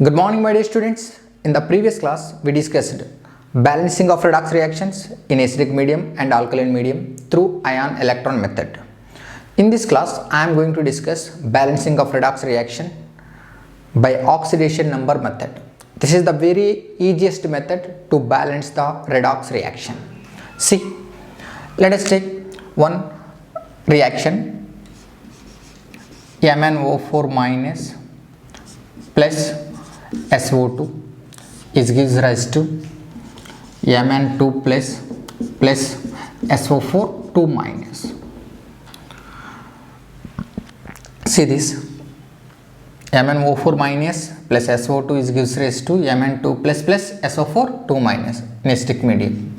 Good morning, my dear students. In the previous class, we discussed balancing of redox reactions in acidic medium and alkaline medium through ion electron method. In this class, I am going to discuss balancing of redox reaction by oxidation number method. This is the very easiest method to balance the redox reaction. See, let us take one reaction MnO4 minus plus SO2 is gives rise to Mn2 plus SO4 2 minus. See this, MnO4 minus plus SO2 is gives rise to Mn2 plus SO4 2 minus in acidic medium.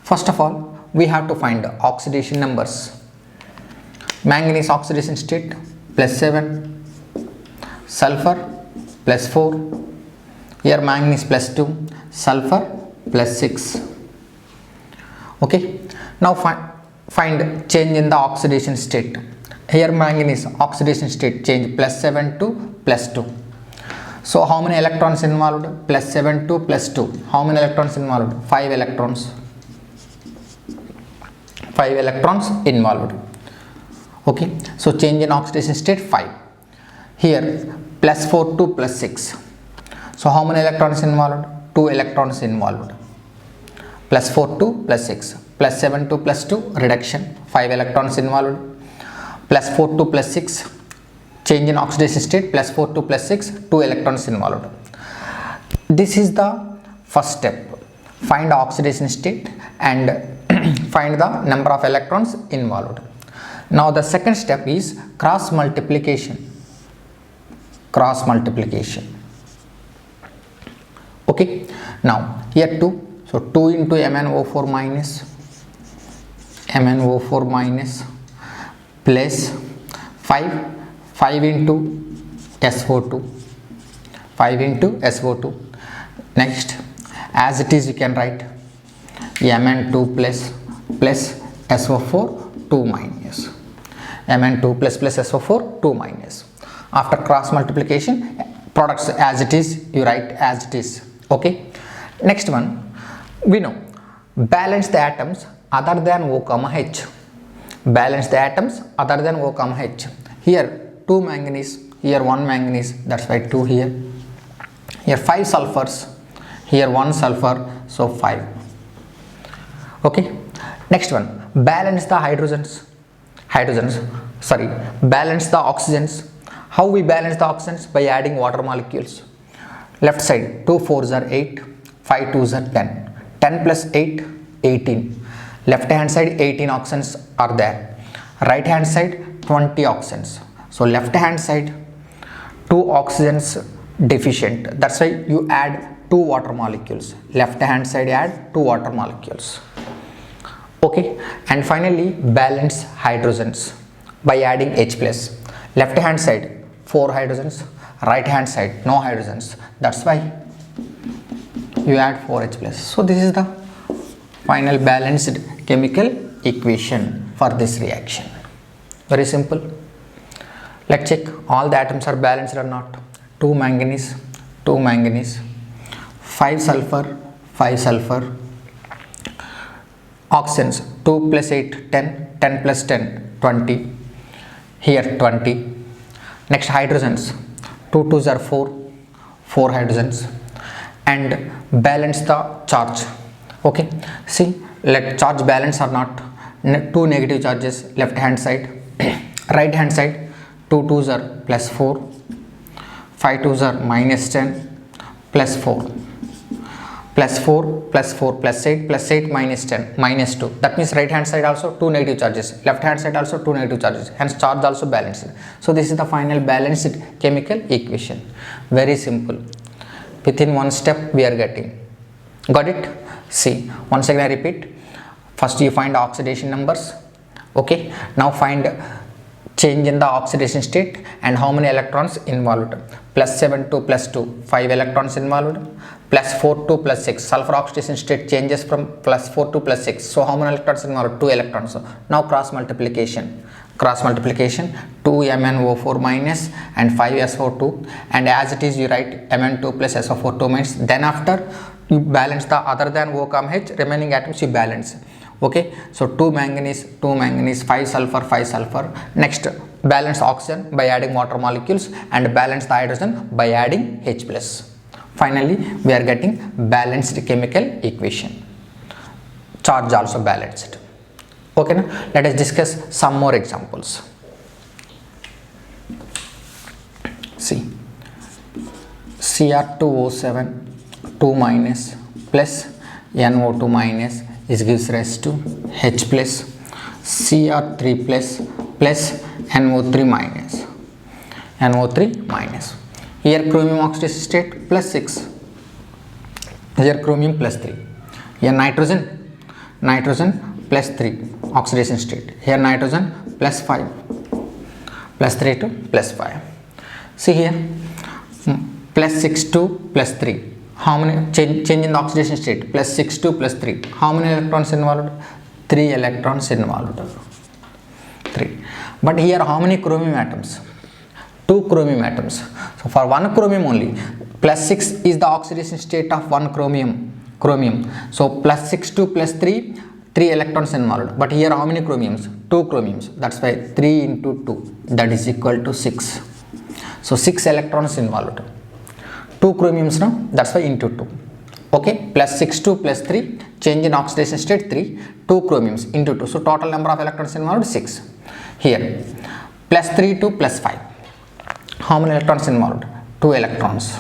First of all, we have to find the oxidation numbers. Manganese oxidation state plus 7, sulfur plus 4, here manganese plus 2, sulfur plus 6. Okay, now find change in the oxidation state. Here manganese oxidation state change plus 7 to plus 2. So how many electrons involved? Plus 7 to plus 2. How many electrons involved? 5 electrons. 5 electrons involved. Okay, so change in oxidation state 5. Here plus 4 to plus 6. So how many electrons involved? 2 electrons involved. Plus 4 to plus 6. Plus 7 to plus 2 reduction, 5 electrons involved. Plus 4 to plus 6 change in oxidation state, plus 4 to plus 6 2 electrons involved. This is the first step. Find the oxidation state and find the number of electrons involved. Now the second step is cross multiplication. Okay, now here 2, so 2 into MnO4 minus plus 5 into SO2, next as it is you can write Mn2 plus SO4 2 minus, Mn2 plus SO4 2 minus. After cross multiplication, products as it is you write as it is. Okay, next one, we know balance the atoms other than O comma H. Balance the atoms other than O comma H. Here 2 manganese, here 1 manganese, that's why 2 here. Here 5 sulfurs, here 1 sulfur, so 5. Okay, next one, balance the balance the oxygens. How we balance the oxygens? By adding water molecules. Left side 2 4s are 8, 5 2s are 10, 10 plus 8 18. Left hand side 18 oxygens are there, right hand side 20 oxygens. So left hand side 2 oxygens deficient, that's why you add 2 water molecules. Left hand side add 2 water molecules. Okay, and finally balance hydrogens by adding H plus. Left hand side 4 hydrogens, right hand side no hydrogens, that's why you add 4H plus. So this is the final balanced chemical equation for this reaction. Very simple. Let's check all the atoms are balanced or not. 2 manganese, 5 sulfur, oxygens 2 plus 8 10, 10 plus 10 20, here 20. Next hydrogens 2 2s are 4 hydrogens, and balance the charge. Okay, see, let charge balance or not. 2 negative charges left hand side, right hand side 2 2s are plus 4, 5 2s are minus 10, plus 4 plus 8 minus 10 minus 2. That means right hand side also 2 negative charges, left hand side also 2 negative charges, hence charge also balanced. So this is the final balanced chemical equation. Very simple. Within one step we are getting. Got it? See, once again I repeat. First you find oxidation numbers. Okay, now find change in the oxidation state and how many electrons involved. Plus 7 to plus 2, 5 electrons involved. Plus 4 to plus 6, sulfur oxidation state changes from plus 4 to plus 6. So how many electrons involved? 2 electrons. Now cross multiplication. cross multiplication, 2MnO4 minus and 5SO2, and as it is you write Mn2 plus SO4 2 minus. Then after you balance the other than O comma H remaining atoms you balance. Okay, so 2 manganese, 5 sulfur, 5 sulfur. Next, balance oxygen by adding water molecules and balance the hydrogen by adding H plus. Finally, we are getting balanced chemical equation. Charge also balanced. Okay, now let us discuss some more examples. See, Cr2O7 2 minus plus NO2 minus is gives rise to H plus, Cr3 plus NO3 minus. Here chromium oxidation state plus 6, here chromium plus 3, here nitrogen plus 3 oxidation state, here nitrogen plus 5, plus 3 to plus 5. See here, plus 6 to plus 3. How many change in the oxidation state? Plus 6 to plus 3. How many electrons involved? 3 electrons involved. 3. But here how many chromium atoms? 2 chromium atoms. So for one chromium only, plus 6 is the oxidation state of one chromium. So plus 6 to plus 3 electrons involved. But here how many chromiums? 2 chromiums. That's why 3 into 2, that is equal to 6. So 6 electrons involved. 2 chromiums now, that's why into 2. Okay, plus 6 to plus 3, change in oxidation state 3, 2 chromiums into 2. So total number of electrons involved 6. Here, plus 3 to plus 5. How many electrons involved? 2 electrons.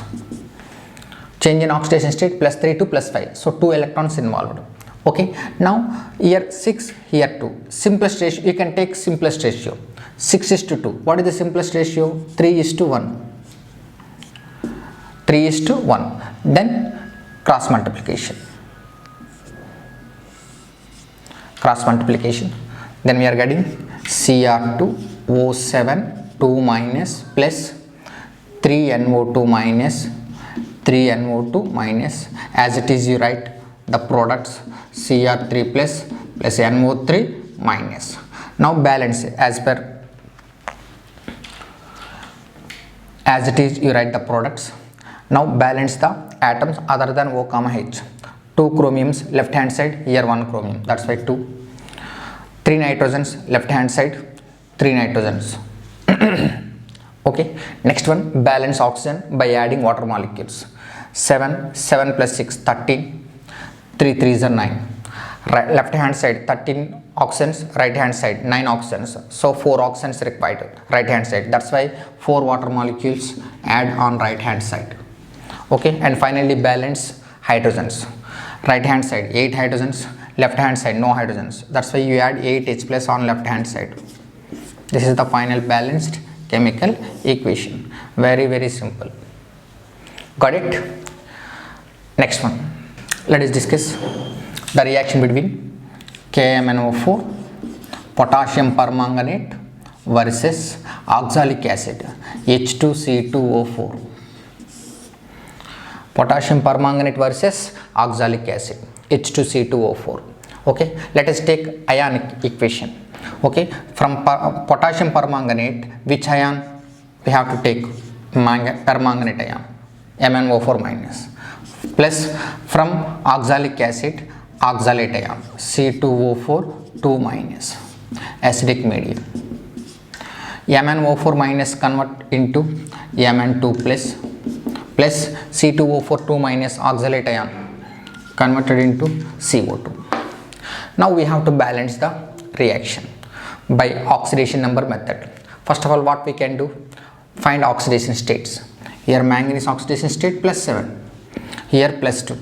Change in oxidation state plus 3 to plus 5. So 2 electrons involved. Okay, now here 6, here 2. Simplest ratio, you can take simplest ratio. 6 is to 2. What is the simplest ratio? 3 is to 1. 3 is to 1. Then cross multiplication. Then we are getting Cr2O7 2 minus plus 3NO2 minus, as it is you write the products Cr3 plus NO3 minus. Now balance as it is you write the products. Now balance the atoms other than O comma H. 2 chromiums left hand side, here 1 chromium, that's why 2. 3 nitrogens left hand side, 3 nitrogens. Okay, next one, balance oxygen by adding water molecules. 7 plus 6, 13. 3 3s are 9. Left hand side 13 oxygens, right hand side 9 oxygens. So 4 oxygens required right hand side. That's why 4 water molecules add on right hand side. Okay, and finally balance hydrogens. Right hand side 8 hydrogens, left hand side no hydrogens. That's why you add 8 H plus on left hand side. This is the final balanced chemical equation. Very simple. Got it? Next one, let us discuss the reaction between KMnO4 potassium permanganate versus oxalic acid H2C2O4. Potassium permanganate versus oxalic acid H2C2O4. Okay, let us take ionic equation. Okay, from potassium permanganate, which ion we have to take? Permanganate ion, MnO4 minus, plus from oxalic acid, oxalate ion C2O4 2 minus, acidic medium. MnO4 minus convert into Mn2 plus C2O4 2 minus oxalate ion converted into CO2. Now we have to balance the reaction by oxidation number method. First of all, what we can do? Find oxidation states. Here manganese oxidation state plus 7, here plus 2,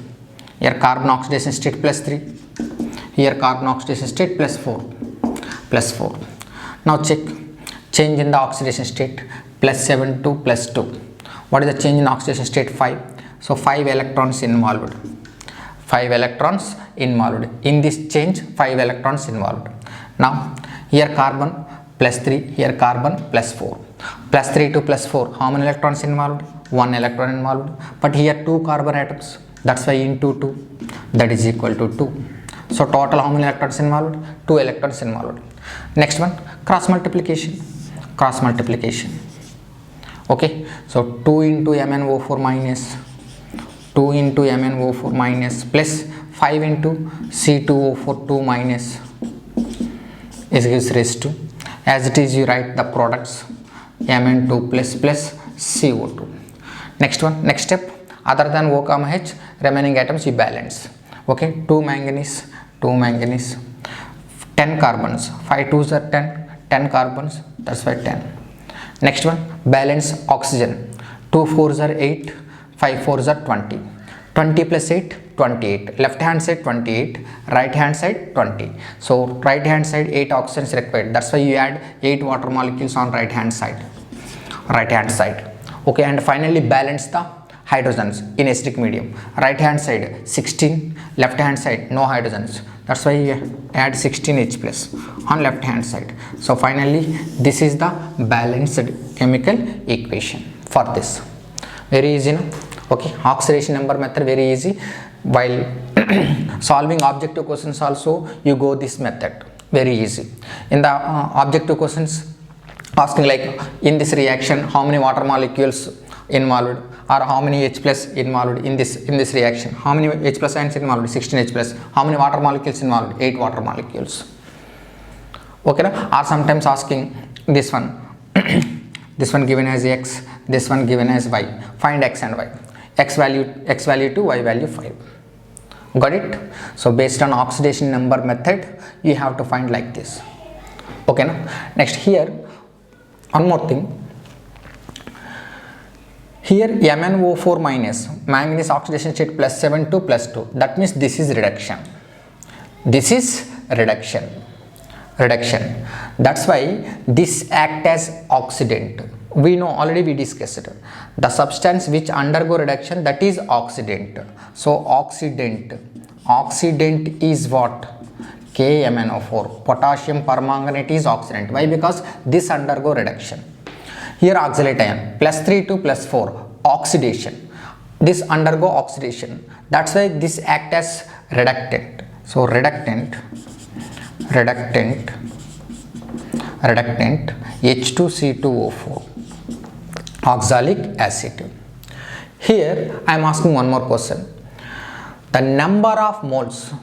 here carbon oxidation state plus 3, here carbon oxidation state plus 4. Now check change in the oxidation state, plus 7 to plus 2. What is the change in oxidation state? 5. So 5 electrons involved. 5 electrons involved. In this change, 5 electrons involved. Now here carbon plus 3, here carbon plus 4. Plus 3 to plus 4, how many electrons involved? 1 electron involved. But here 2 carbon atoms, that's why into 2, that is equal to 2. So total how many electrons involved? 2 electrons involved. Next one, cross multiplication. Okay, so 2 into MnO4 minus 2 into MnO4 minus plus 5 into C2O4 2 minus is gives raised to, as it is you write the products Mn2 plus CO2. Next step, other than O comma H, remaining atoms you balance. Okay, 2 manganese, 10 carbons, 5 2s are 10 carbons, that's why 10. Next one, balance oxygen, 2 4s are 8, 5 4s are 20, 20 plus 8, 28, left hand side 28, right hand side 20. So right hand side 8 oxygens required, that's why you add 8 water molecules on right hand side. Okay, and finally balance the hydrogens in acidic medium. Right hand side 16, left hand side no hydrogens, that's why you add 16H plus on left hand side. So finally this is the balanced chemical equation for this. Very easy, no? Okay, oxidation number method very easy. While solving objective questions also you go this method, very easy. In the objective questions asking like in this reaction how many water molecules involved, or how many H plus involved in this reaction, how many H plus ions involved, 16H plus, how many water molecules involved, 8 water molecules. Okay, or sometimes asking this one this one given as X, this one given as Y, find X and Y, X value 2, Y value 5. Got it? So based on oxidation number method you have to find like this. Okay, now next here one more thing. Here MnO4 minus manganese oxidation state plus 7 to plus 2, that means this is reduction. That's why this act as oxidant. We know already, we discussed the substance which undergo reduction, that is oxidant. So oxidant is what? KMnO4, potassium permanganate is oxidant. Why? Because this undergo reduction. Here oxalate ion plus 3 to plus 4, oxidation, this undergo oxidation, that's why this act as reductant. So reductant H2C2O4, oxalic acid. Here I am asking one more question. The number of moles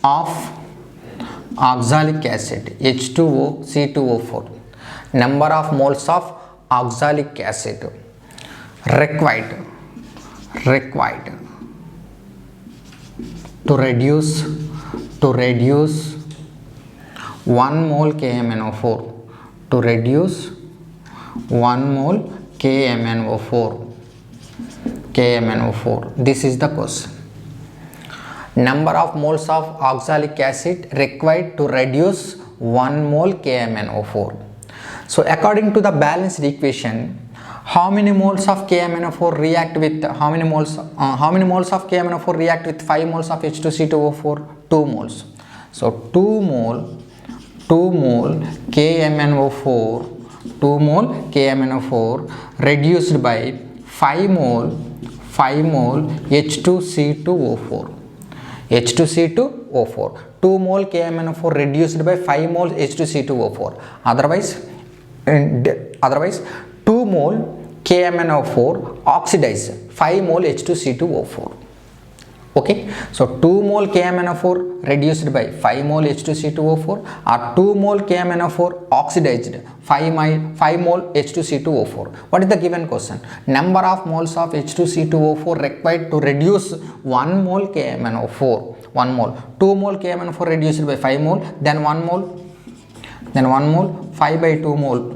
of oxalic acid H2O, number of moles of oxalic acid required to reduce 1 mole KMnO4, to reduce 1 mole KMnO4. This is the question. Number of moles of oxalic acid required to reduce 1 mole KMnO4. So according to the balanced equation, how many moles of KMnO4 react with how many moles of KMnO4 react with 5 moles of H2C2O4? 2 moles. So 2 mole KMnO4 reduced by 5 mole H2C2O4. 2 mole KMnO4 reduced by 5 moles H2C2O4. Otherwise 2 mole KMnO4 oxidized 5 mole H2C2O4. Okay, so 2 mole KMnO4 reduced by 5 mole H2C2O4, or 2 mole KMnO4 oxidized 5 mole H2C2O4. What is the given question? Number of moles of H2C2O4 required to reduce 1 mole KMnO4. 1 mole. 2 mole KMnO4 reduced by 5 mole, then 1 mole, 5 by 2 mole,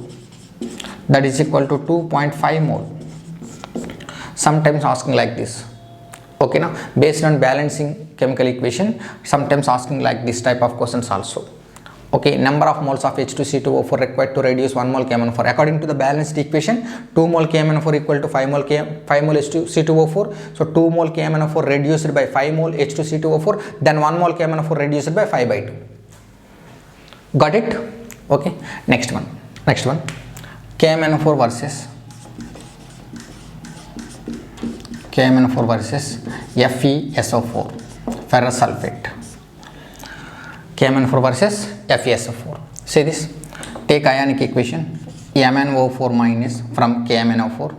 that is equal to 2.5 mole. Sometimes asking like this. Okay, now based on balancing chemical equation, sometimes asking like this type of questions also. Okay, number of moles of H2C2O4 required to reduce 1 mole KMnO4. According to the balanced equation, 2 mole KMnO4 equal to 5 mole H2C2O4. So 2 mole KMnO4 reduced by 5 mole H2C2O4, then 1 mole KMnO4 reduced by 5 by 2. Got it? Okay, next one KMnO4 versus KMnO4 versus FeSO4, ferrous sulfate. KMnO4 versus FeSO4. See this, take ionic equation MnO4 minus from KMnO4,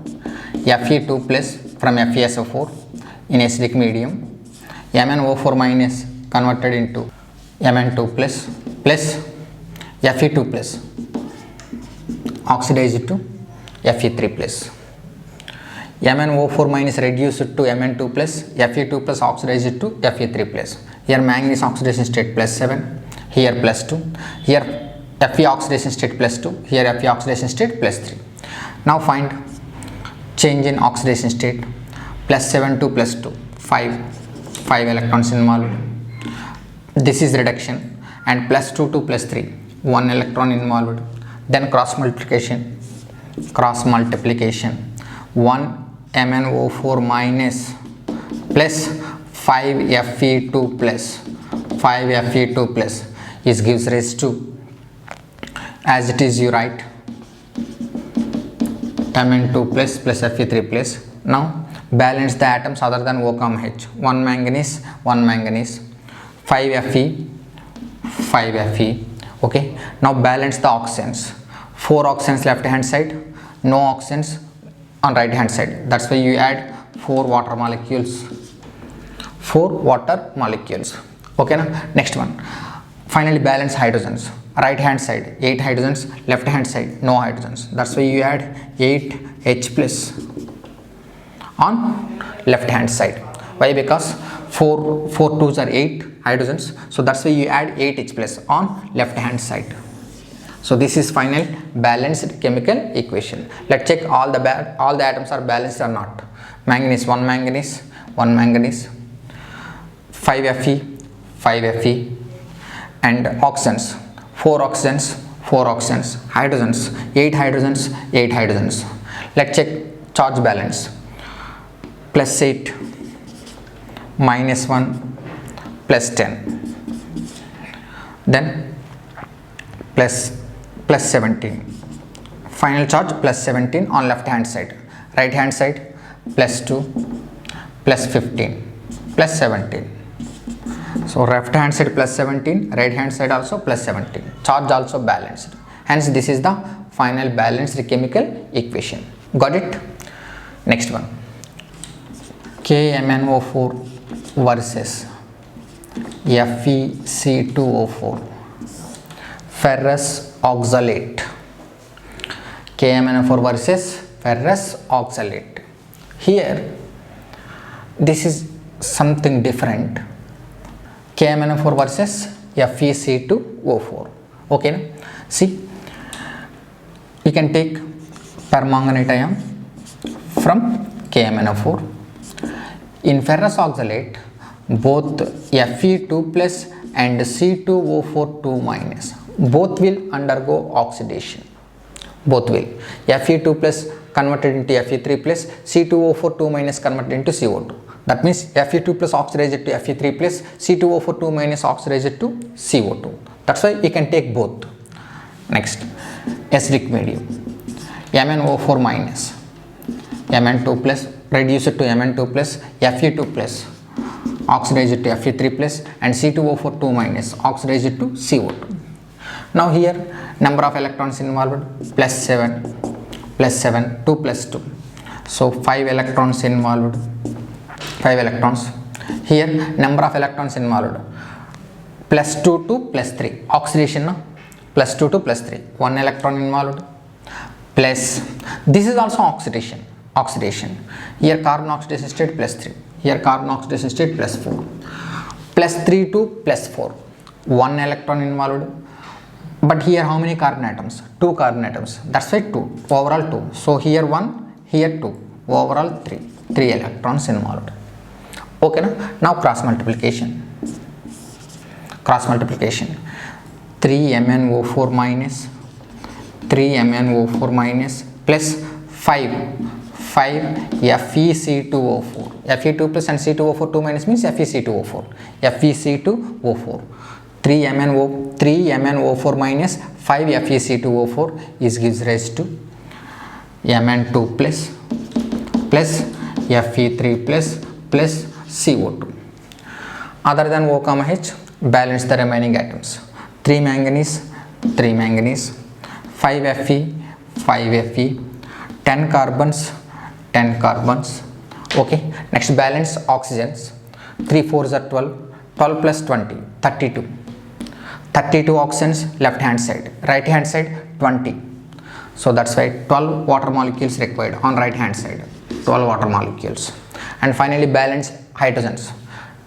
Fe2 plus from FeSO4 in acidic medium, MnO4 minus converted into Mn2 plus Fe2 plus oxidized to Fe3 plus. MnO4 minus reduced to Mn2 plus, Fe2 plus oxidized to Fe3 plus. Here manganese oxidation state +7, here +2, here Fe oxidation state +2, here Fe oxidation state +3. Now find change in oxidation state. +7 to +2, 5 electrons involved. This is reduction, and +2 to +3, 1 electron involved. Then cross multiplication, 1 MnO4 minus plus 5 Fe2 plus is gives rise to, as it is you write Mn2 plus Fe3 plus. Now balance the atoms other than O, H. 1 manganese, 5 Fe. Okay, now balance the oxygens. 4 oxygens left hand side, no oxygens on right hand side. That's why you add 4 water molecules. Okay, now next one, finally balance hydrogens. Right hand side 8 hydrogens, left hand side no hydrogens. That's why you add 8H plus on left hand side. Why? Because 4 2s are 8 hydrogens, so that's why you add 8H plus on left hand side. So this is final balanced chemical equation. Let's check all the atoms are balanced or not. Manganese, 1 manganese, 5 Fe, and oxygens, 4 oxygens, hydrogens, 8 hydrogens. Let's check charge balance. +8, -1, +10, then +17. Final charge +17 on left hand side. Right hand side +2, +15, +17. So left hand side +17, right hand side also +17. Charge also balanced. Hence this is the final balanced chemical equation. Got it? Next one, KMnO4 versus FeC2O4, ferrous oxalate. KMnO4 versus ferrous oxalate. Here this is something different. KMnO4 versus FeC2O4. Okay, see, you can take permanganate ion from KMnO4. In ferrous oxalate, both Fe2 plus and C2O4 2 minus both will undergo oxidation. Both will. Fe2 plus converted into Fe3 plus, C2O4 2 minus converted into CO2. That means Fe2 plus oxidized to Fe3 plus, C2O4 2 minus oxidized to CO2. That's why you can take both. Next, acidic medium. MnO4 minus, Mn2 plus reduced to Mn2 plus, Fe2 plus oxidized to Fe3 plus, and C2O4 2 minus oxidized to CO2. Now here number of electrons involved +7, 2 plus 2. So 5 electrons involved. 5 electrons. Here number of electrons involved +2 to +3. Oxidation, no? +2 to +3. 1 electron involved. Plus, this is also oxidation. Here carbon oxidation state +3. Here carbon oxidation state +4. +3 to +4. 1 electron involved. But here how many carbon atoms? 2 carbon atoms. That's why 2. Overall 2. So here 1, here 2. Overall 3. 3 electrons involved. Okay, now cross multiplication. 3 MnO4 minus plus 5 FeC2O4. Fe2 plus and C2O4 2 minus means FeC2O4. 3 MnO4 minus 5 FeC2O4 is gives rise to Mn2 plus Fe3 plus CO2. Other than O, H, balance the remaining atoms. 3 manganese, 5 Fe, 10 carbons, okay. Next, balance oxygens. 3 4s are 12 plus 20, 32 oxygens left hand side, right hand side 20. So that's why 12 water molecules required on right hand side, 12 water molecules. And finally, balance hydrogens.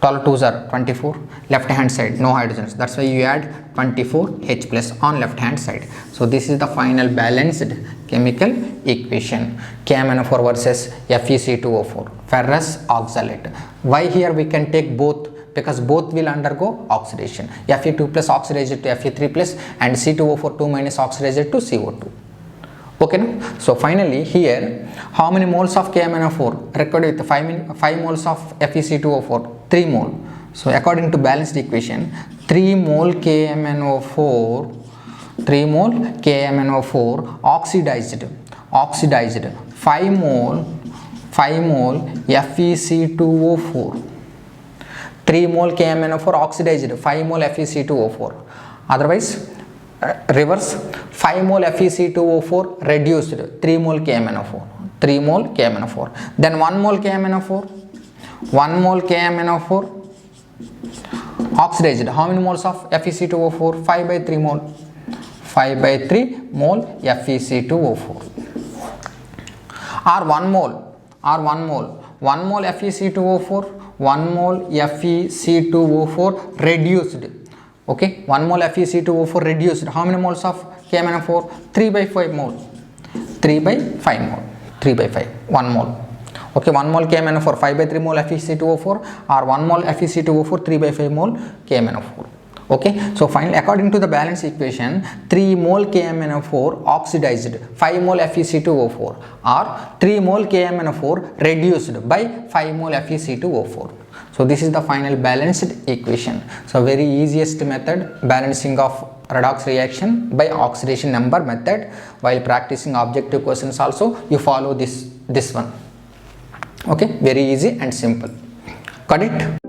12 2s are 24, left hand side no hydrogens, that's why you add 24 H plus on left hand side. So this is the final balanced chemical equation, KMnO4 versus FeC2O4, ferrous oxalate. Why here we can take both? Because both will undergo oxidation, Fe2 plus oxidized to Fe3 plus and C2O4 2 minus oxidized to CO2. Okay, no? So finally here, how many moles of KMnO4 required with 5 moles of FeC2O4? 3 mole. So according to balanced equation, 3 mole KMnO4 oxidized 5 mole FeC2O4. 3 mole KMnO4 oxidized 5 mole FeC2O4. Otherwise, reverse, 5 mole FeC2O4 reduced 3 mole KMnO4. Then 1 mole KMnO4 oxidized. How many moles of FeC2O4? 5 by 3 mole. 5 by 3 mole FeC2O4. Or 1 mole. 1 mole FeC2O4. 1 mole FeC2O4 reduced. Okay, 1 mole FeC2O4 reduced. How many moles of KMnO4? 3 by 5 mole. 3 by 5 mole. 3 by 5. 1 mole. Okay, 1 mole KMnO4 5 by 3 mole FeC2O4 or 1 mole FeC2O4 3 by 5 mole KMnO4. Okay, so finally according to the balance equation, 3 mole KMnO4 oxidized 5 mole FeC2O4 or 3 mole KMnO4 reduced by 5 mole FeC2O4. So this is the final balanced equation. So very easiest method, balancing of redox reaction by oxidation number method. While practicing objective questions also, you follow this one. Okay, very easy and simple. Got it?